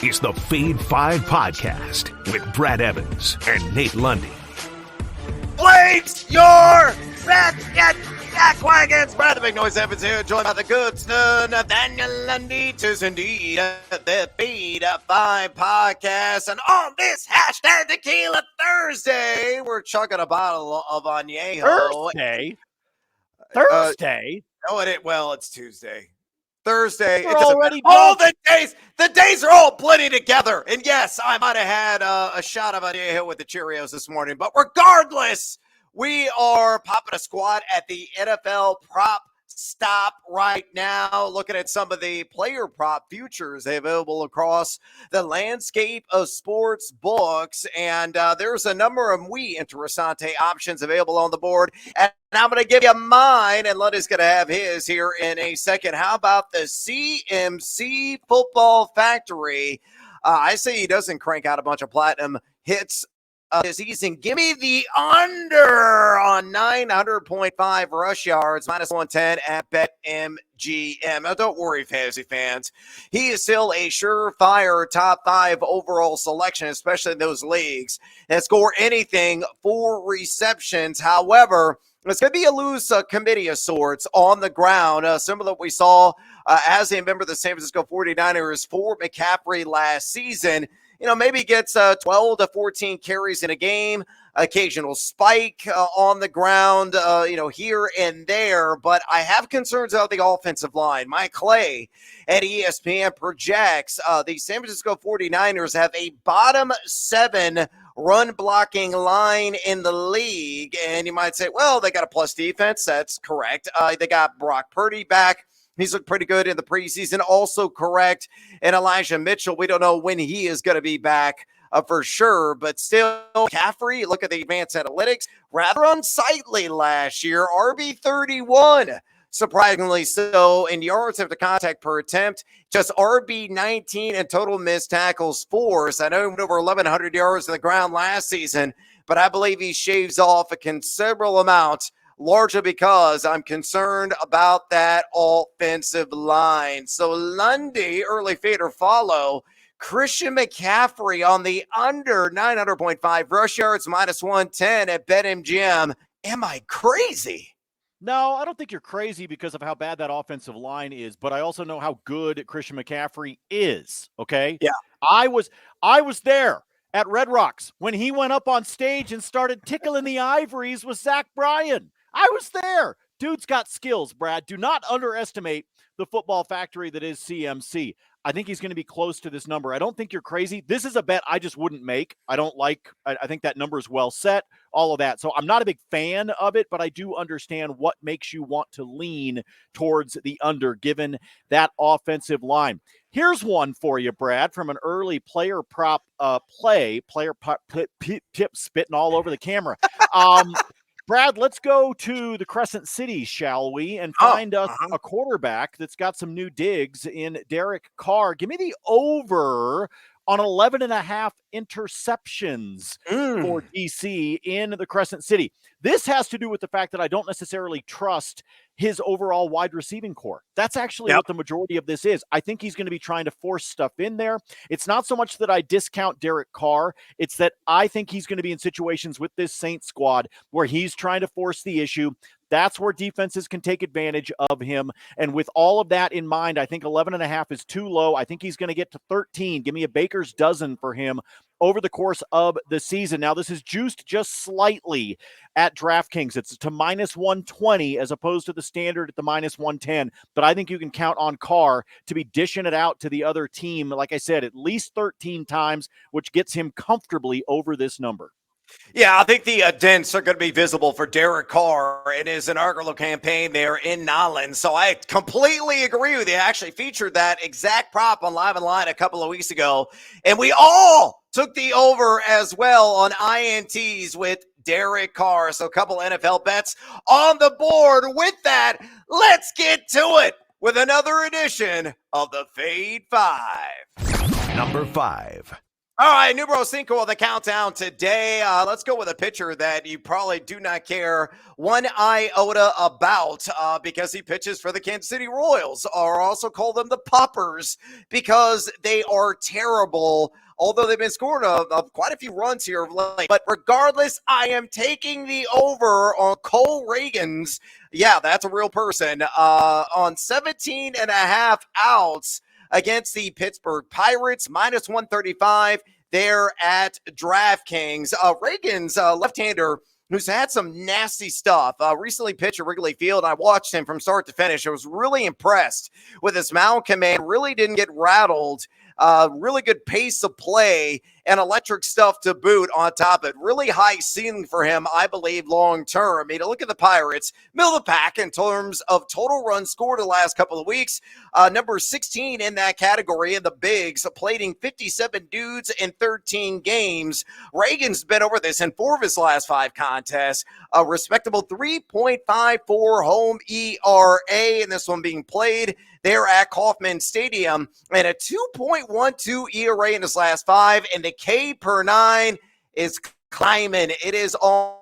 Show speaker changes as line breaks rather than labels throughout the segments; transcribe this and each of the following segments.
is the Fade 5 Podcast with Brad Evans and Nate Lundy.
Place your bets at Jack Wagons. Brad the Big Noise Evans here, joined by the good son Nathaniel Lundy. 'Tis indeed the Fade 5 Podcast. And on this hashtag Tequila Thursday, we're chugging a bottle of Añejo.
Thursday?
It's Tuesday. Thursday.
We're
it doesn't
already
matter. All the days are all blending together. And yes, I might have had a shot of Añejo with the Cheerios this morning. But regardless, we are popping a squad at the NFL prop stop right now, looking at some of the player prop futures available across the landscape of sports books. And there's a number of muy interesante options available on the board. And I'm going to give you mine, and Lundy's going to have his here in a second. How about the CMC Football Factory? I say he doesn't crank out a bunch of platinum hits this season. Give me the under on 900.5 rush yards, minus 110 at BetMGM. Now, don't worry, fantasy fans. He is still a surefire top 5 overall selection, especially in those leagues that score anything for receptions. However, it's going to be a loose committee of sorts on the ground, similar to what we saw as a member of the San Francisco 49ers for McCaffrey last season. Maybe gets 12 to 14 carries in a game, occasional spike on the ground, here and there. But I have concerns about the offensive line. Mike Clay at ESPN projects the San Francisco 49ers have a bottom 7 run blocking line in the league. And you might say, well, they got a plus defense. That's correct. They got Brock Purdy back. He's looked pretty good in the preseason. Also correct. And Elijah Mitchell, we don't know when he is going to be back for sure. But still, McCaffrey, look at the advanced analytics, rather unsightly last year. RB31, surprisingly so, in yards after contact per attempt. Just RB19 and total missed tackles forced. I know he went over 1,100 yards on the ground last season, but I believe he shaves off a considerable amount, largely because I'm concerned about that offensive line. So Lundy, early fade or follow, Christian McCaffrey on the under 900.5 rush yards, minus 110 at BetMGM. Am I crazy?
No, I don't think you're crazy because of how bad that offensive line is, but I also know how good Christian McCaffrey is, okay?
Yeah.
I was there at Red Rocks when he went up on stage and started tickling the ivories with Zach Bryan. I was there. Dude's got skills, Brad. Do not underestimate the football factory that is CMC. I think he's going to be close to this number. I don't think you're crazy. This is a bet I just wouldn't make. I think that number is well set, all of that. So I'm not a big fan of it, but I do understand what makes you want to lean towards the under, given that offensive line. Here's one for you, Brad, from an early player prop tip spitting all over the camera. Brad, let's go to the Crescent City, shall we, and find us a quarterback that's got some new digs in Derek Carr. Give me the over on 11.5 interceptions for DC in the Crescent City. This has to do with the fact that I don't necessarily trust his overall wide receiving core. That's actually what the majority of this is. I think he's going to be trying to force stuff in there. It's not so much that I discount Derek Carr. It's that I think he's going to be in situations with this Saints squad where he's trying to force the issue. That's where defenses can take advantage of him. And with all of that in mind, I think 11.5 is too low. I think he's going to get to 13. Give me a baker's dozen for him over the course of the season. Now, this is juiced just slightly at DraftKings. It's to minus 120 as opposed to the standard at the minus 110. But I think you can count on Carr to be dishing it out to the other team, like I said, at least 13 times, which gets him comfortably over this number.
Yeah, I think the dents are going to be visible for Derek Carr in his inaugural campaign there in Nolens. So I completely agree with you. I actually featured that exact prop on Live and Line a couple of weeks ago. And we all took the over as well on INTs with Derek Carr. So a couple NFL bets on the board. With that, let's get to it with another edition of the Fade 5.
Number 5.
All right, numero cinco of the countdown today. Let's go with a pitcher that you probably do not care one iota about because he pitches for the Kansas City Royals, or also call them the Poppers, because they are terrible, although they've been scoring quite a few runs here of late. But regardless, I am taking the over on Cole Reagans. Yeah, that's a real person. On 17 and a half outs against the Pittsburgh Pirates, minus 135 there at DraftKings. Reagan's left-hander, who's had some nasty stuff, recently pitched at Wrigley Field. I watched him from start to finish. I was really impressed with his mound command, really didn't get rattled. Really good pace of play and electric stuff to boot on top of it. Really high ceiling for him, I believe, long term. I mean, look at the Pirates, middle of the pack in terms of total runs scored the last couple of weeks. Number 16 in that category in the bigs, plating 57 dudes in 13 games. Reagan's been over this in 4 of his last 5 contests. A respectable 3.54 home ERA, and this one being played there at Kauffman Stadium, and a 2.12 ERA in his last 5, and the K per 9 is climbing. It is on.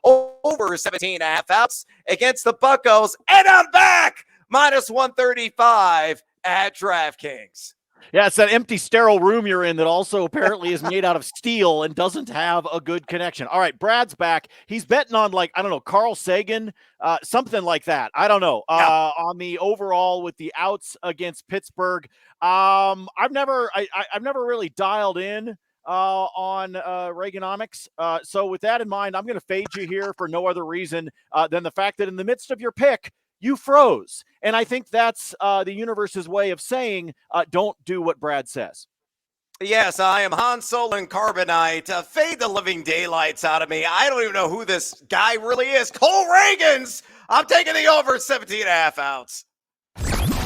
Over 17 and a half outs against the Buccos, and I'm back minus 135 at DraftKings.
Yeah, it's that empty, sterile room you're in that also apparently is made out of steel and doesn't have a good connection. All right, Brad's back. He's betting on, like, I don't know, Carl Sagan, something like that. I don't know. On the overall with the outs against Pittsburgh. I've never really dialed in on Reaganomics. So with that in mind, I'm going to fade you here for no other reason than the fact that in the midst of your pick, you froze. And I think that's the universe's way of saying, don't do what Brad says.
Yes, I am Han Solo and Carbonite. Fade the living daylights out of me. I don't even know who this guy really is. Cole Reagans. I'm taking the over 17 and a half outs.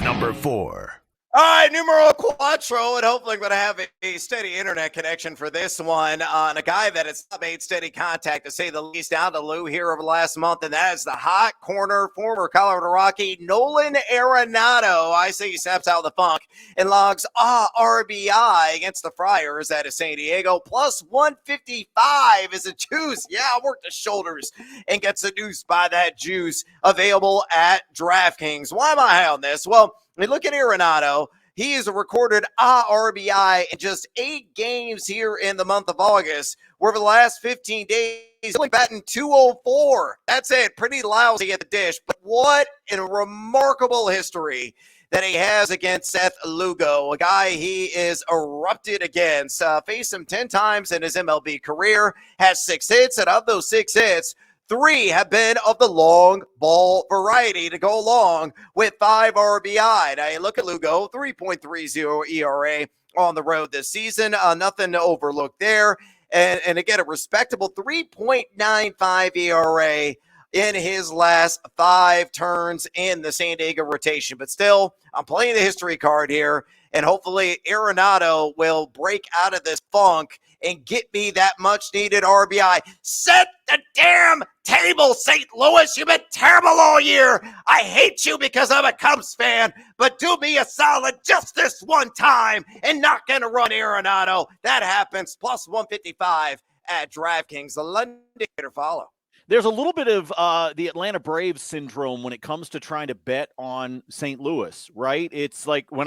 Number 4.
All right, numero cuatro, and hopefully I'm going to have a steady internet connection for this one on a guy that has not made steady contact, to say the least, down to Lou here over the last month, and that is the hot corner, former Colorado Rocky, Nolan Arenado. I say he snaps out of the funk and logs RBI against the Friars out of San Diego. Plus 155 is a juice. Yeah, I'll work the shoulders and get seduced by that juice, available at DraftKings. Why am I high on this? Well, I mean, look at Arenado. He is a recorded RBI in just 8 games here in the month of August, where over the last 15 days, he's only batting .204. That's it. Pretty lousy at the dish. But what a remarkable history that he has against Seth Lugo, a guy he is erupted against. Faced him 10 times in his MLB career, has 6 hits, and of those 6 hits, 3 have been of the long ball variety to go along with 5 RBI. Now, you look at Lugo, 3.30 ERA on the road this season. Nothing to overlook there. And again, a respectable 3.95 ERA in his last 5 turns in the San Diego rotation. But still, I'm playing the history card here, and hopefully Arenado will break out of this funk and get me that much-needed RBI. Set the damn table, St. Louis. You've been terrible all year. I hate you because I'm a Cubs fan, but do me a solid just this one time and not going to run Arenado. That happens. Plus 155 at DraftKings. The Lundy to follow.
There's a little bit of the Atlanta Braves syndrome when it comes to trying to bet on St. Louis, right? It's like when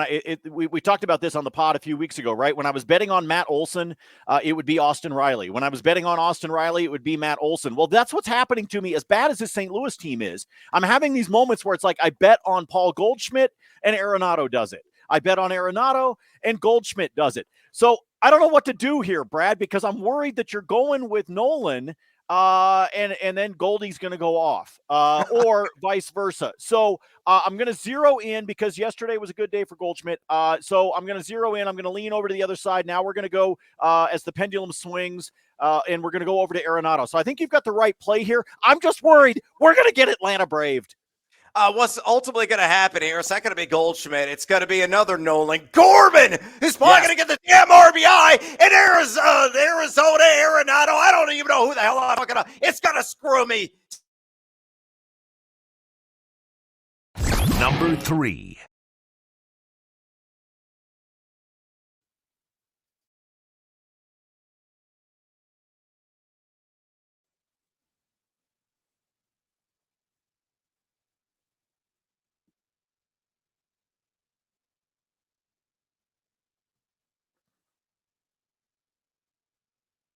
we talked about this on the pod a few weeks ago, right? When I was betting on Matt Olson, it would be Austin Riley. When I was betting on Austin Riley, it would be Matt Olson. Well, that's what's happening to me. As bad as this St. Louis team is, I'm having these moments where it's like I bet on Paul Goldschmidt and Arenado does it. I bet on Arenado and Goldschmidt does it. So I don't know what to do here, Brad, because I'm worried that you're going with Nolan and then Goldie's going to go off, or vice versa. So I'm going to zero in because yesterday was a good day for Goldschmidt. So I'm going to zero in. I'm going to lean over to the other side. Now we're going to go as the pendulum swings, and we're going to go over to Arenado. So I think you've got the right play here. I'm just worried we're going to get Atlanta braved.
What's ultimately going to happen here? It's not going to be Goldschmidt. It's going to be another Nolan. Gorman is probably going to get the damn RBI in Arizona, Arenado. I don't even know who the hell I'm going to. It's going to screw me.
Number 3.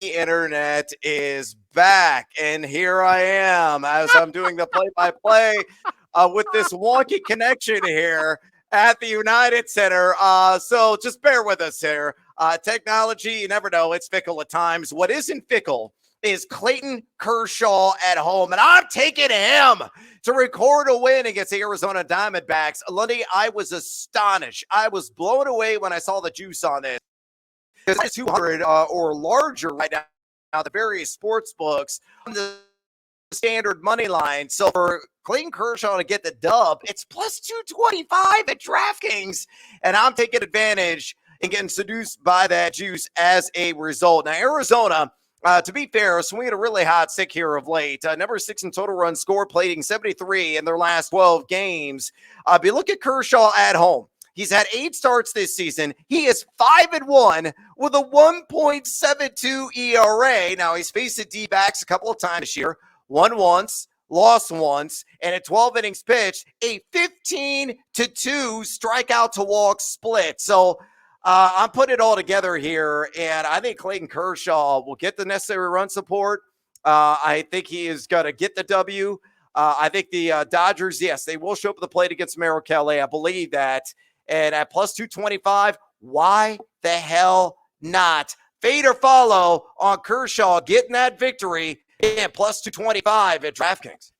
The internet is back, and here I am as I'm doing the play-by-play with this wonky connection here at the United Center. So just bear with us here. Technology, you never know. It's fickle at times. What isn't fickle is Clayton Kershaw at home, and I'm taking him to record a win against the Arizona Diamondbacks. Lundy, I was astonished. I was blown away when I saw the juice on this. It's 200 or larger right now, the various sports books on the standard money line. So for Clayton Kershaw to get the dub, it's plus 225 at DraftKings, and I'm taking advantage and getting seduced by that juice as a result. Now, Arizona, to be fair, swinging a really hot stick here of late. Number 6 in total runs scored, plating 73 in their last 12 games. But look at Kershaw at home. He's had 8 starts this season. He is 5-1 with a 1.72 ERA. Now, he's faced the D-backs a couple of times this year. Won once, lost once, and at 12 innings pitched, a 15-2 strikeout to walk split. So I'm putting it all together here, and I think Clayton Kershaw will get the necessary run support. I think he is going to get the W. I think the Dodgers, yes, they will show up at the plate against Merrill Kelly. I believe that. And at plus 225, why the hell not? Fade or follow on Kershaw getting that victory and plus 225 at DraftKings.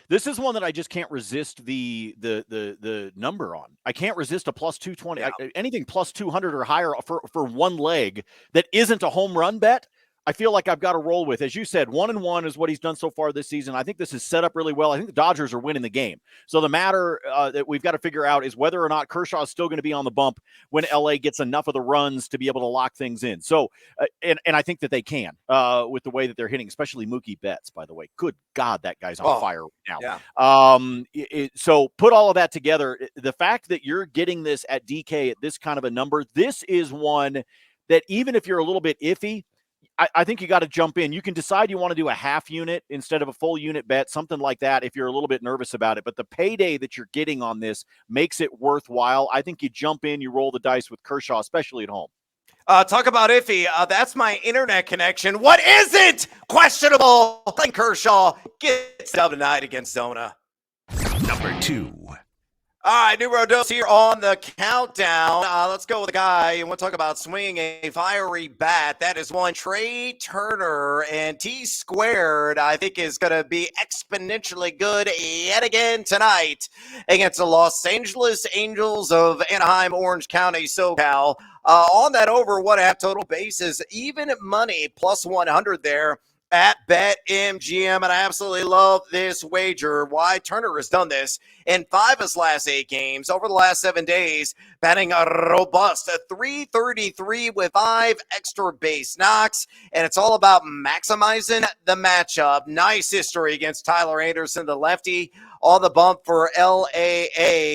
This is one that I just can't resist the number on. I can't resist a plus 220.
Yeah.
Anything plus 200 or higher for one leg that isn't a home run bet, I feel like I've got to roll with. As you said, 1-1 is what he's done so far this season. I think this is set up really well. I think the Dodgers are winning the game. So the matter that we've got to figure out is whether or not Kershaw is still going to be on the bump when LA gets enough of the runs to be able to lock things in. So, and I think that they can with the way that they're hitting, especially Mookie Betts, by the way. Good God, that guy's on fire right now.
Yeah.
So put all of that together. The fact that you're getting this at DK at this kind of a number, this is one that even if you're a little bit iffy, I think you got to jump in. You can decide you want to do a half unit instead of a full unit bet, something like that if you're a little bit nervous about it. But the payday that you're getting on this makes it worthwhile. I think you jump in, you roll the dice with Kershaw, especially at home.
Talk about iffy. That's my internet connection. What isn't questionable? Clayton Kershaw gets dub tonight against Zona.
Number 2.
All right, numero dos here on the countdown. Let's go with a guy, and we'll talk about swinging a fiery bat. That is one Trey Turner, and T squared, I think, is going to be exponentially good yet again tonight against the Los Angeles Angels of Anaheim, Orange County, SoCal. On that over 1.5 total bases, even money, plus 100 there at BetMGM, and I absolutely love this wager. Why? Turner has done this in 5 of his last 8 games. Over the last 7 days, batting a robust 333 with 5 extra base knocks, and it's all about maximizing the matchup. Nice history against Tyler Anderson, the lefty, on the bump for LAA.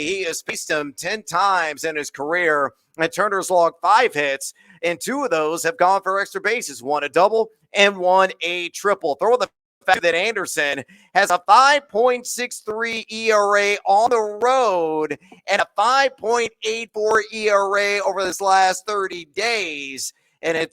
He has faced him 10 times in his career, and Turner's logged 5 hits, and 2 of those have gone for extra bases, 1 a double and 1 a triple. Throw the fact that Anderson has a 5.63 ERA on the road and a 5.84 ERA over this last 30 days. And it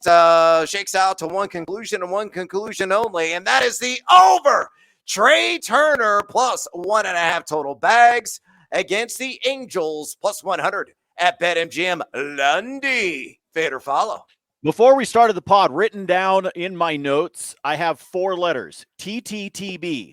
shakes out to one conclusion and one conclusion only, and that is the over. Trey Turner plus 1.5 total bags against the Angels plus 100 at BetMGM. Lundy, fade or follow.
Before we started the pod, written down in my notes, I have 4 letters, TTTB,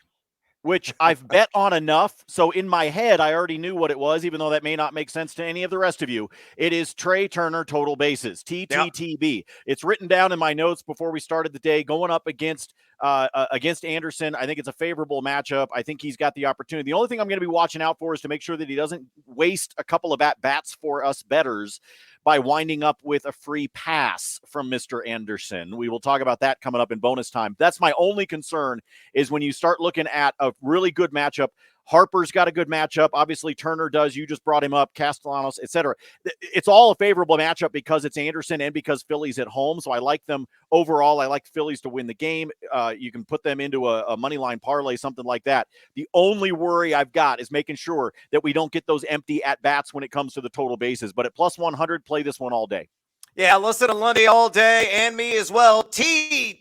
which I've bet on enough. So in my head, I already knew what it was, even though that may not make sense to any of the rest of you. It is Trey Turner total bases, TTTB. Yep. It's written down in my notes before we started the day, going up against Anderson. I think it's a favorable matchup. I think he's got the opportunity. The only thing I'm going to be watching out for is to make sure that he doesn't waste a couple of at-bats for us bettors by winding up with a free pass from Mr. Anderson. We will talk about that coming up in bonus time. That's my only concern, is when you start looking at a really good matchup. Harper's got a good matchup. Obviously, Turner does. You just brought him up, Castellanos, etc. It's all a favorable matchup because it's Anderson and because Philly's at home. So I like them overall. I like Phillies to win the game. You can put them into a money line parlay, something like that. The only worry I've got is making sure that we don't get those empty at-bats when it comes to the total bases. But at plus 100, play this one all day.
Yeah, listen to Lundy all day and me as well. TTTB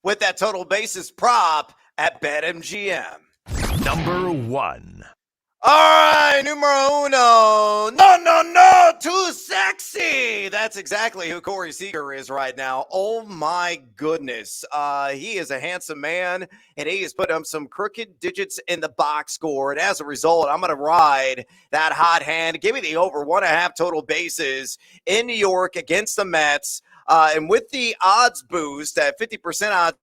with that total basis prop at BetMGM.
Number 1.
All right, numero uno. No, too sexy. That's exactly who Corey Seager is right now. Oh, my goodness. He is a handsome man, and he has put up some crooked digits in the box score. And as a result, I'm going to ride that hot hand. Give me the over 1.5 total bases in New York against the Mets. And with the odds boost at 50% odds,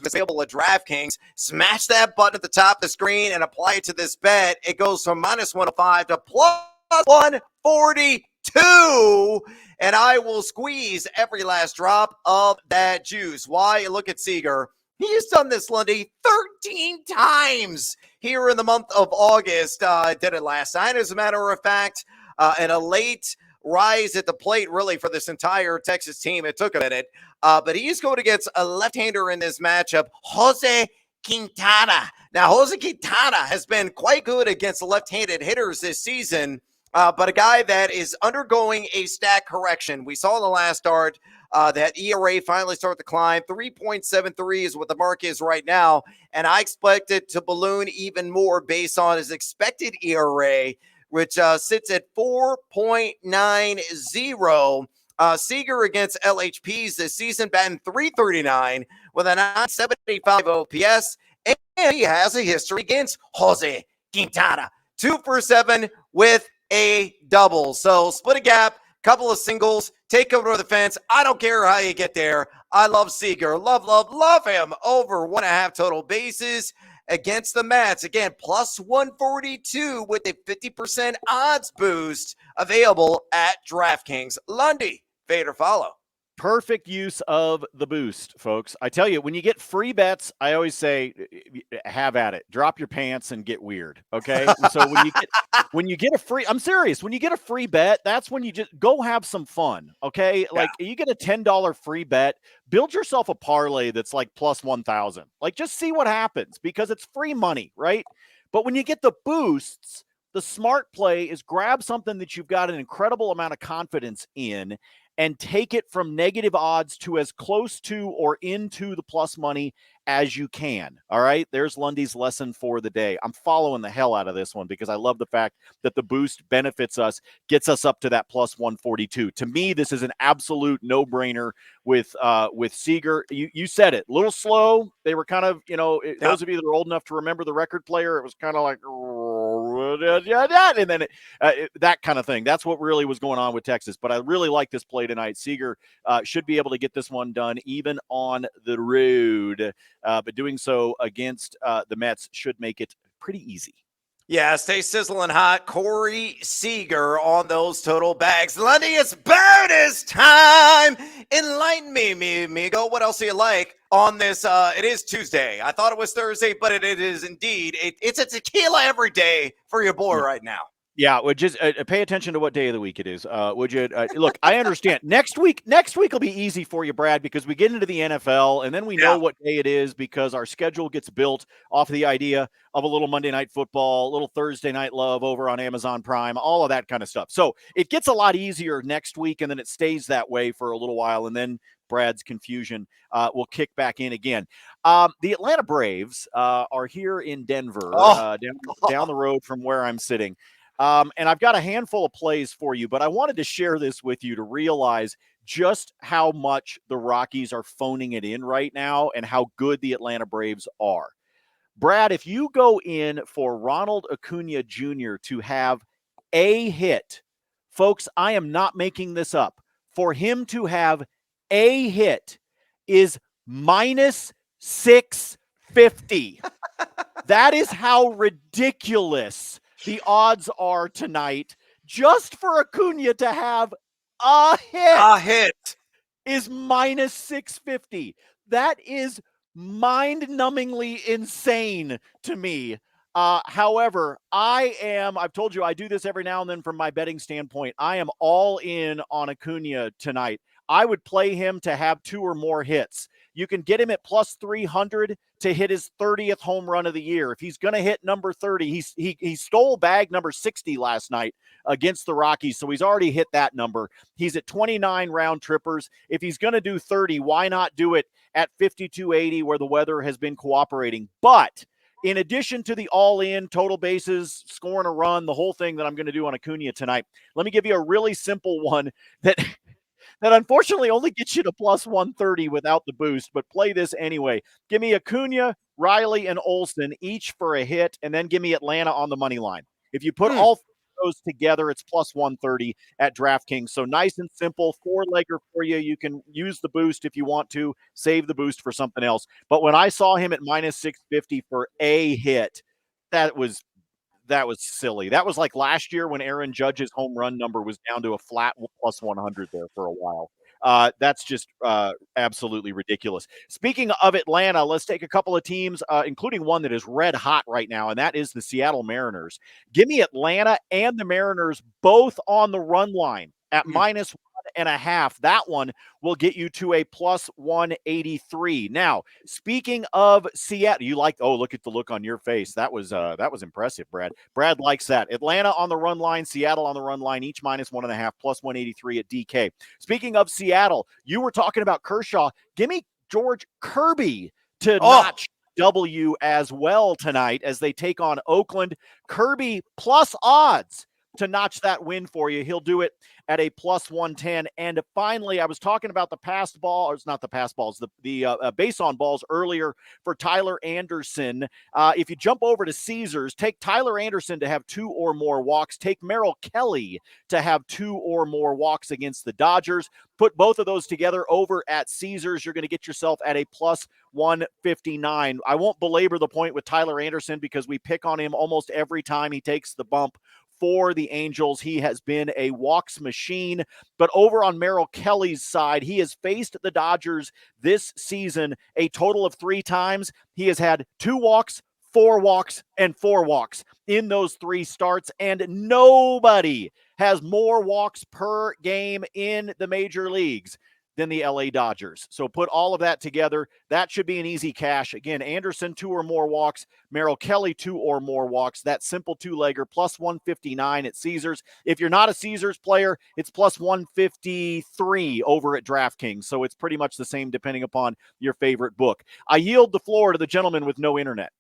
available at DraftKings, smash that button at the top of the screen and apply it to this bet. It goes from minus 105 to plus 142, and I will squeeze every last drop of that juice. Why? Look at Seager. He has done this, Lundy, 13 times here in the month of August. Did it last night, as a matter of fact, and a late rise at the plate, really, for this entire Texas team. It took a minute. But he's going against a left-hander in this matchup, Jose Quintana. Now, Jose Quintana has been quite good against left-handed hitters this season, but a guy that is undergoing a stat correction. We saw in the last start that ERA finally started to climb. 3.73 is what the mark is right now, and I expect it to balloon even more based on his expected ERA, which sits at 4.90. Seager against LHPs this season, batting .339 with a .975 OPS, and he has a history against Jose Quintana. 2 for 7 with a double. So split a gap, couple of singles, take over the fence. I don't care how you get there. I love Seager. Love him. Over 1.5 total bases against the Mets. Again, plus 142 with a 50% odds boost available at DraftKings. Lundy, fade or follow?
Perfect use of the boost, folks. I tell you, when you get free bets, I always say, have at it. Drop your pants and get weird. Okay. So when you get a free, I'm serious. When you get a free bet, that's when you just go have some fun. Okay. Yeah. Like you get a $10 free bet, build yourself a parlay that's like plus 1,000. Like just see what happens because it's free money, right? But when you get the boosts, the smart play is grab something that you've got an incredible amount of confidence in and take it from negative odds to as close to or into the plus money as you can. All right. There's Lundy's lesson for the day. I'm following the hell out of this one because I love the fact that the boost benefits us, gets us up to that plus 142. To me, this is an absolute no-brainer with Seager. You said it, a little slow. They were kind of, those of you that are old enough to remember the record player, it was kind of like, and then that kind of thing. That's what really was going on with Texas. But I really like this play tonight. Seager should be able to get this one done even on the road. But doing so against the Mets should make it pretty easy.
Yeah, stay sizzling hot. Corey Seager on those total bags. Lundy, it's bonus time. Enlighten me, amigo. What else do you like on this? It is Tuesday. I thought it was Thursday, but it is indeed. It's a tequila every day for your boy right now.
Yeah, would just pay attention to what day of the week it is. Would you look? I understand. Next week will be easy for you, Brad, because we get into the NFL and then we know what day it is because our schedule gets built off of the idea of a little Monday Night Football, a little Thursday Night Love over on Amazon Prime, all of that kind of stuff. So it gets a lot easier next week, and then it stays that way for a little while, and then Brad's confusion will kick back in again. The Atlanta Braves are here in Denver, down the road from where I'm sitting. And I've got a handful of plays for you, but I wanted to share this with you to realize just how much the Rockies are phoning it in right now and how good the Atlanta Braves are. Brad, if you go in for Ronald Acuna Jr. to have a hit, folks, I am not making this up. For him to have a hit is minus 650. That is how ridiculous the odds are tonight. Just for Acuna to have a hit is minus 650. That is mind-numbingly insane to me. However, I've told you I do this every now and then from my betting standpoint. I am all in on Acuna tonight. I would play him to have 2 or more hits. You can get him at plus 300 to hit his 30th home run of the year. If he's going to hit number 30, he stole bag number 60 last night against the Rockies, so he's already hit that number. He's at 29 round trippers. If he's going to do 30, why not do it at 52.80 where the weather has been cooperating? But in addition to the all-in, total bases, scoring a run, the whole thing that I'm going to do on Acuna tonight, let me give you a really simple one that unfortunately only gets you to plus 130 without the boost, but play this anyway. Give me Acuna, Riley, and Olsen each for a hit, and then give me Atlanta on the money line. If you put all those together, it's plus 130 at DraftKings. So nice and simple, 4-legger for you. You can use the boost if you want to, save the boost for something else. But when I saw him at minus 650 for a hit, that was silly. That was like last year when Aaron Judge's home run number was down to a flat plus 100 there for a while. That's just absolutely ridiculous. Speaking of Atlanta, let's take a couple of teams, including one that is red hot right now, and that is the Seattle Mariners. Give me Atlanta and the Mariners both on the run line at minus 1.5. That one will get you to a plus 183. Now, speaking of Seattle, look at the look on your face. That was impressive, Brad. Brad likes that. Atlanta on the run line, Seattle on the run line, each minus 1.5, plus 183 at DK. Speaking of Seattle, you were talking about Kershaw. Give me George Kirby to notch W as well tonight as they take on Oakland. Kirby plus odds to notch that win for you. He'll do it at a plus 110. And finally, I was talking about the passed ball, or it's not the passed balls, the base on balls earlier for Tyler Anderson. If you jump over to Caesars, take Tyler Anderson to have 2 or more walks. Take Merrill Kelly to have 2 or more walks against the Dodgers. Put both of those together over at Caesars. You're going to get yourself at a plus 159. I won't belabor the point with Tyler Anderson because we pick on him almost every time he takes the bump for the Angels. He has been a walks machine. But over on Merrill Kelly's side, he has faced the Dodgers this season a total of 3 times. He has had 2 walks, 4 walks, and 4 walks in those 3 starts, and nobody has more walks per game in the major leagues than the LA Dodgers. So put all of that together. That should be an easy cash. Again, Anderson, 2 or more walks. Merrill Kelly, 2 or more walks. That simple 2-legger, plus 159 at Caesars. If you're not a Caesars player, it's plus 153 over at DraftKings. So it's pretty much the same depending upon your favorite book. I yield the floor to the gentleman with no internet.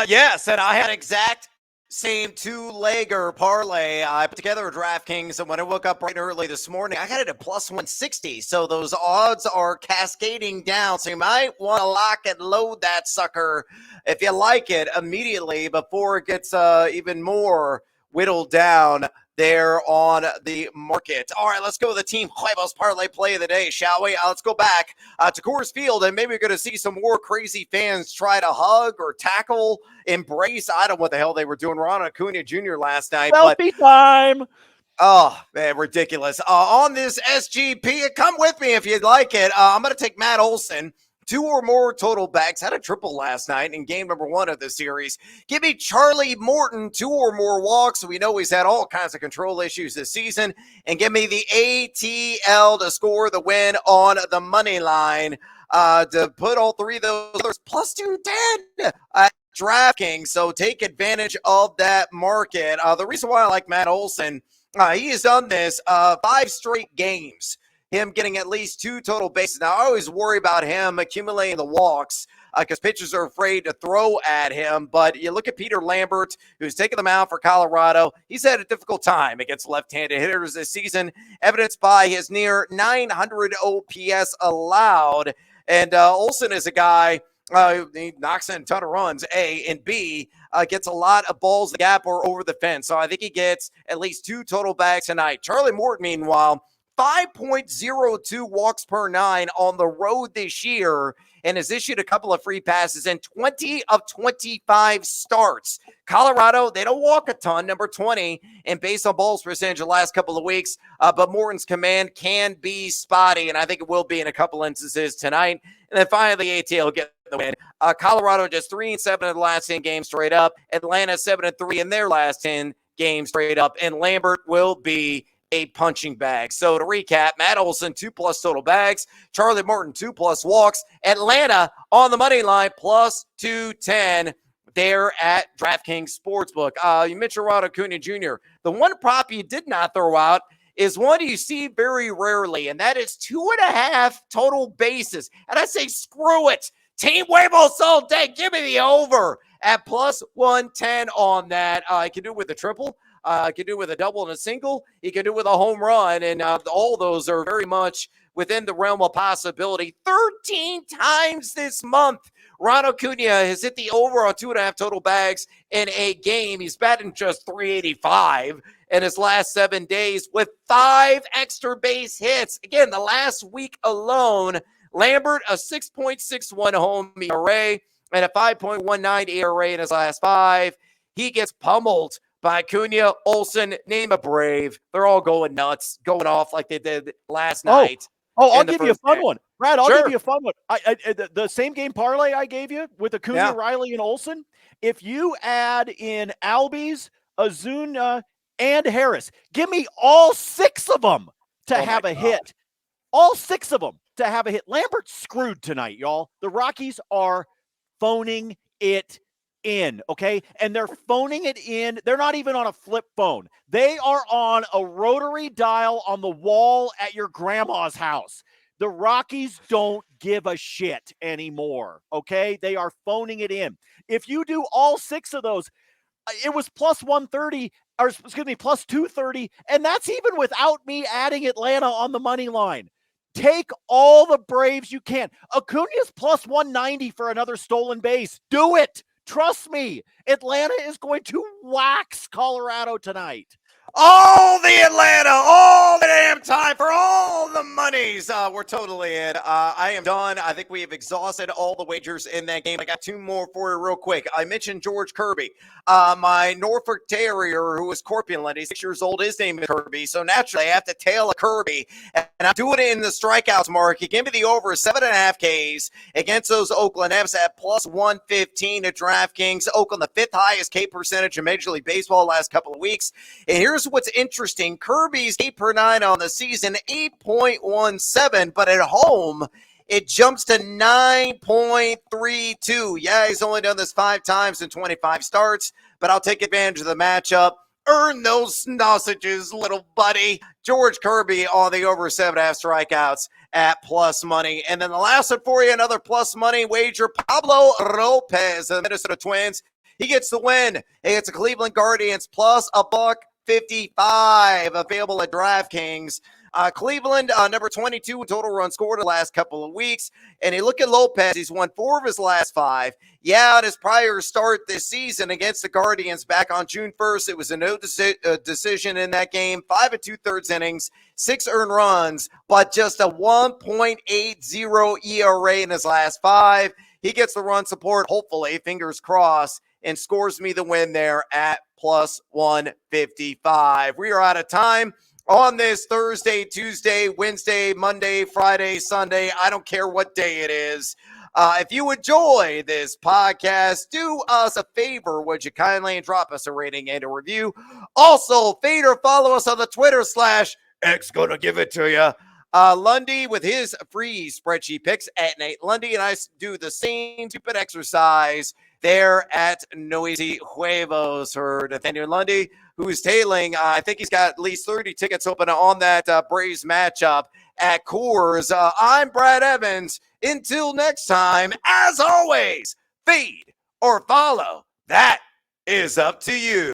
Yes, and I had exact same 2-legger parlay. I put together a DraftKings, and when I woke up bright and early this morning, I got it at plus 160. So those odds are cascading down. So you might want to lock and load that sucker if you like it immediately before it gets even more whittled down there on the market. All right, let's go with the Team Huevos Parlay Play of the day, shall we? Let's go back to Coors Field, and maybe we're going to see some more crazy fans try to hug or tackle, embrace. I don't know what the hell they were doing. Ron Acuna Jr. last night.
Selfie time.
Oh, man, ridiculous. On this SGP, come with me if you'd like it. I'm going to take Matt Olson. 2 or more total backs, had a triple last night in game number 1 of the series. Give me Charlie Morton, 2 or more walks. We know he's had all kinds of control issues this season. And give me the ATL to score the win on the money line. To put all 3 of those plus 210 at DraftKings. So take advantage of that market. The reason why I like Matt Olson, he has done this 5 straight games. Him getting at least 2 total bases. Now, I always worry about him accumulating the walks. because pitchers are afraid to throw at him. But you look at Peter Lambert, who's taking them out for Colorado. He's had a difficult time against left-handed hitters this season, evidenced by his near 900 OPS allowed. And Olsen is a guy, he knocks in a ton of runs, A, and B, gets a lot of balls in the gap or over the fence. So I think he gets at least 2 total bags tonight. Charlie Morton, meanwhile, 5.02 walks per 9 on the road this year and has issued a couple of free passes in 20 of 25 starts. Colorado, they don't walk a ton, number 20 in base on balls percentage the last couple of weeks, but Morton's command can be spotty, and I think it will be in a couple instances tonight. And then finally, ATL get the win. Colorado just 3-7 in the last 10 games straight up. Atlanta 7-3 in their last 10 games straight up, and Lambert will be a punching bag. So to recap, Matt Olson, 2+ total bags. Charlie Morton, 2+ walks. Atlanta on the money line, plus 210 there at DraftKings Sportsbook. You mentioned Ronald Acuna Jr. The one prop you did not throw out is one you see very rarely, and that is 2.5 total bases. And I say, screw it. Team Huevos all day. Give me the over at plus 110 on that. I can do it with a triple. He can do it with a double and a single. He can do it with a home run. And all those are very much within the realm of possibility. 13 times this month, Ronald Acuna has hit the over on 2.5 total bags in a game. He's batting just 385 in his last 7 days with 5 extra base hits. Again, the last week alone, Lambert, a 6.61 home ERA and a 5.19 ERA in his last 5. He gets pummeled by Acuna, Olsen, name a brave. They're all going nuts, going off like they did last night.
I'll give you a fun one. Brad, I'll give you a fun one. The same game parlay I gave you with Acuna, Riley, and Olsen, if you add in Albies, Ozuna, and Harris, give me all 6 of them to have a hit. All 6 of them to have a hit. Lambert's screwed tonight, y'all. The Rockies are phoning it in, okay? And they're phoning it in. They're not even on a flip phone. They are on a rotary dial on the wall at your grandma's house. The Rockies don't give a shit anymore, okay? They are phoning it in. If you do all 6 of those, it was plus 130, or excuse me, plus 230, and that's even without me adding Atlanta on the money line. Take all the Braves you can. Acuna's plus 190 for another stolen base. Do it. Trust me, Atlanta is going to wax Colorado tonight.
All the Atlanta, all the damn time for all the monies. We're totally in. I am done. I think we have exhausted all the wagers in that game. I got 2 more for you real quick. I mentioned George Kirby, my Norfolk Terrier who is corpulent. He's 6 years old. His name is Kirby. So naturally, I have to tail a Kirby. And I'm doing it in the strikeouts mark. You give me the over 7.5 Ks against those Oakland F's at plus 115 at DraftKings. Oakland, the 5th highest K percentage in Major League Baseball last couple of weeks. And here's what's interesting. Kirby's 8 per 9 on the season, 8.17, but at home, it jumps to 9.32. Yeah, he's only done this 5 times in 25 starts, but I'll take advantage of the matchup. Earn those sausages, little buddy. George Kirby on the over 7.5 strikeouts at plus money. And then the last one for you, another plus money wager. Pablo Lopez, the Minnesota Twins. He gets the win. Hey, it's a Cleveland Guardians plus $1.55 available at DraftKings. Cleveland, number 22 in total runs scored the last couple of weeks. And you look at Lopez, he's won 4 of his last 5. Yeah, at his prior start this season against the Guardians back on June 1st, it was a no decision in that game. 5 2/3 innings, 6 earned runs, but just a 1.80 ERA in his last 5. He gets the run support, hopefully, fingers crossed, and scores me the win there at plus 155. We are out of time on this Thursday, Tuesday, Wednesday, Monday, Friday, Sunday. I don't care what day it is. If you enjoy this podcast, do us a favor, would you kindly, and drop us a rating and a review. Also, feed or follow us on the Twitter / X gonna give it to you. Lundy with his free spreadsheet picks at Nate Lundy, and I do the same stupid exercise there at Noisy Huevos for Nathaniel Lundy, who is tailing. I think he's got at least 30 tickets open on that Braves matchup at Coors. I'm Brad Evans. Until next time, as always, feed or follow. That is up to you.